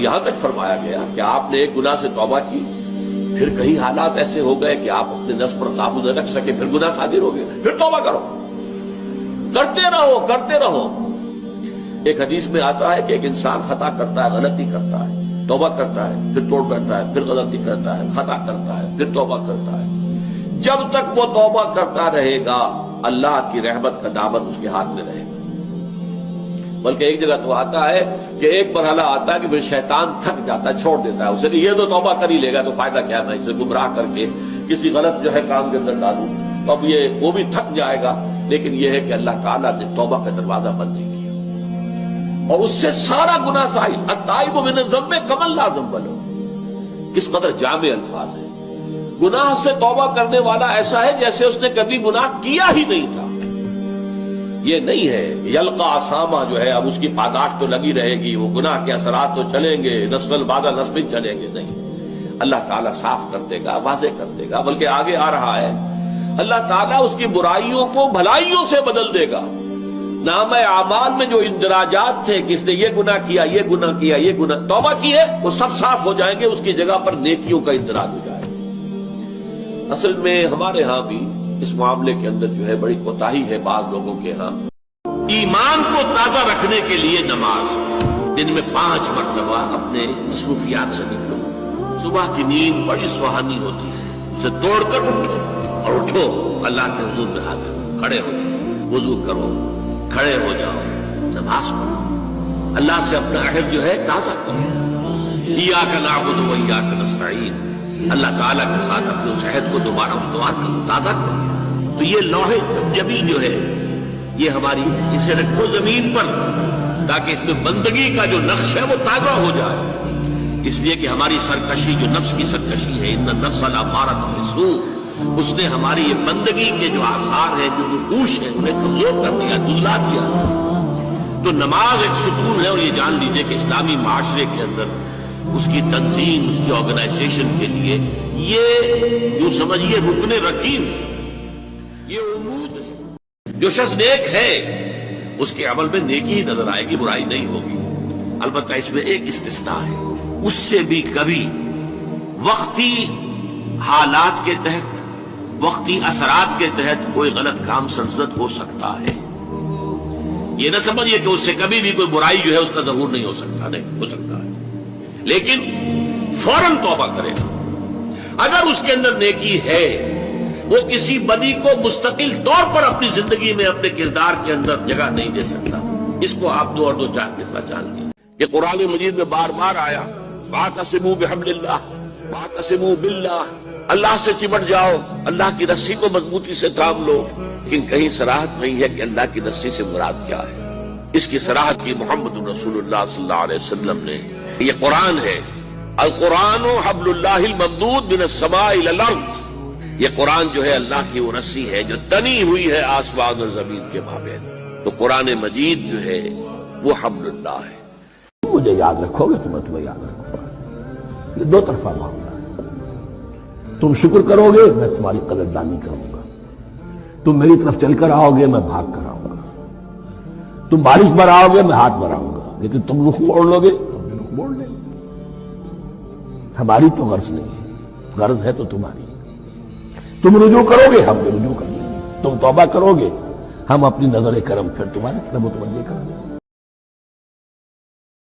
یہاں تک فرمایا گیا کہ آپ نے ایک گناہ سے توبہ کی، پھر کہیں حالات ایسے ہو گئے کہ آپ اپنے نفس پر قابو نہ رکھ سکے، پھر گناہ صادر ہو گئے، پھر توبہ کرو، کرتے رہو کرتے رہو۔ ایک حدیث میں آتا ہے کہ ایک انسان خطا کرتا ہے، غلطی کرتا ہے، توبہ کرتا ہے، پھر توڑ بیٹھتا ہے، پھر غلطی کرتا ہے، خطا کرتا ہے، پھر توبہ کرتا ہے، جب تک وہ توبہ کرتا رہے گا اللہ کی رحمت کا دامن اس کے ہاتھ میں رہے گا۔ بلکہ ایک جگہ تو آتا ہے کہ ایک مرحلہ آتا ہے کہ پھر شیطان تھک جاتا ہے، چھوڑ دیتا ہے اسے کہ یہ تو توبہ کر ہی لے گا تو فائدہ کیا، میں اسے گمراہ کر کے کسی غلط کام کے اندر ڈالوں، تو اب وہ بھی تھک جائے گا۔ لیکن یہ ہے کہ اللہ تعالیٰ نے توبہ کا دروازہ بند نہیں کیا، اور اس سے سارا گناہ سائل، التائب من الذنب کمن لا ذنب لہ، کس قدر جامع الفاظ ہے۔ گناہ سے توبہ کرنے والا ایسا ہے جیسے اس نے کبھی گناہ کیا ہی نہیں تھا۔ یہ نہیں ہے یلقا اسامہ جو ہے اب اس کی پاداش تو لگی رہے گی، وہ گناہ کے اثرات تو چلیں گے، نسل بعد نسل چلیں گے، نہیں، اللہ تعالیٰ صاف کر دے گا، واضح کر دے گا۔ بلکہ آگے آ رہا ہے اللہ تعالیٰ اس کی برائیوں کو بھلائیوں سے بدل دے گا۔ نامہ اعمال میں جو اندراجات تھے کہ اس نے یہ گناہ کیا، یہ گناہ کیا، یہ گناہ، توبہ کی ہے، وہ سب صاف ہو جائیں گے، اس کی جگہ پر نیکیوں کا اندراج ہو جائے گا۔ اصل میں ہمارے ہاں بھی اس معاملے کے اندر جو ہے بڑی کوتاہی ہے بعض لوگوں کے ہاں۔ ایمان کو تازہ رکھنے کے لیے نماز دن میں 5 مرتبہ اپنے مصروفیات سے نکلو۔ صبح کی نیند بڑی سہانی ہوتی ہے، اسے توڑ کر اٹھو، اور اٹھو اللہ کے حضور میں حاضر، کھڑے ہو جاؤ، وضو کرو، کھڑے ہو جاؤ، نماز پڑھو، اللہ سے اپنا عہد جو ہے تازہ کرو۔ ایاک نعبد و ایاک نستعین، اللہ تعالیٰ کے ساتھ اپنے اس عہد کو دوبارہ استوار کرو، تازہ کرو۔ تو یہ لوح جبی جو ہے یہ ہماری، اسے رکھو زمین پر تاکہ اس میں بندگی کا جو نقش ہے وہ تازہ ہو جائے، اس لیے کہ ہماری سرکشی جو نفس کی سرکشی ہے، ان النفس لامارۃ بالسوء، اس نے ہماری یہ بندگی کے جو آثار ہیں، جو نقوش ہیں، انہیں کمزور کر دیا، دھلا دیا۔ تو نماز ایک ستون ہے، اور یہ جان لیجئے کہ اسلامی معاشرے کے اندر اس کی تنظیم، اس کی آرگنائزیشن کے لیے یہ جو سمجھیے رکن رکین، یہ عمود ہے۔ جو شخص نیک ہے اس کے عمل میں نیکی ہی نظر آئے گی، برائی نہیں ہوگی۔ البتہ اس میں ایک استثناء ہے، اس سے بھی کبھی وقتی حالات کے تحت، وقتی اثرات کے تحت کوئی غلط کام سرزد ہو سکتا ہے۔ یہ نہ سمجھیے کہ اس سے کبھی بھی کوئی برائی جو ہے اس کا ظہور نہیں ہو سکتا، نہیں ہو سکتا ہے، لیکن فوراً توبہ کرے گا۔ اگر اس کے اندر نیکی ہے، وہ کسی بدی کو مستقل طور پر اپنی زندگی میں، اپنے کردار کے اندر جگہ نہیں دے سکتا۔ اس کو آپ 2 اور 2 4 کی طرح جان لیں۔ یہ قرآن مجید میں بار بار آیا، واعتصموا بحبل اللہ، واعتصموا باللہ، اللہ سے چمٹ جاؤ، اللہ کی رسی کو مضبوطی سے تھام لو۔ لیکن کہیں صراحت نہیں ہے کہ اللہ کی رسی سے مراد کیا ہے۔ اس کی صراحت کی محمد رسول اللہ صلی اللہ علیہ وسلم نے۔ یہ قرآن ہے، القرآن حبل اللہ الممدود من السماء الى الارض، یہ قرآن جو ہے اللہ کی وہ رسی ہے جو تنی ہوئی ہے آسمان اور زمین کے مابین۔ تو قرآن مجید جو ہے وہ حبل اللہ ہے۔ مجھے یاد رکھو گے تو میں تمہیں یاد رکھوں گا۔ یہ 2 طرفہ معاملہ ہے، تم شکر کرو گے میں تمہاری قدردانی کروں گا، تم میری طرف چل کر آؤ گے میں بھاگ کر آؤں گا، تم بارش برآؤ گے میں ہاتھ بڑھاؤں گا، لیکن تم رخ موڑ لو گے تو بھی رخ موڑ لیں گے۔ ہماری تو غرض نہیں ہے، غرض ہے تو تمہاری۔ تم رجوع کرو گے ہم بھی رجوع کر لیں گے، تم توبہ کرو گے ہم اپنی نظر کرم پھر تمہاری طرف متوجہ کریں گے۔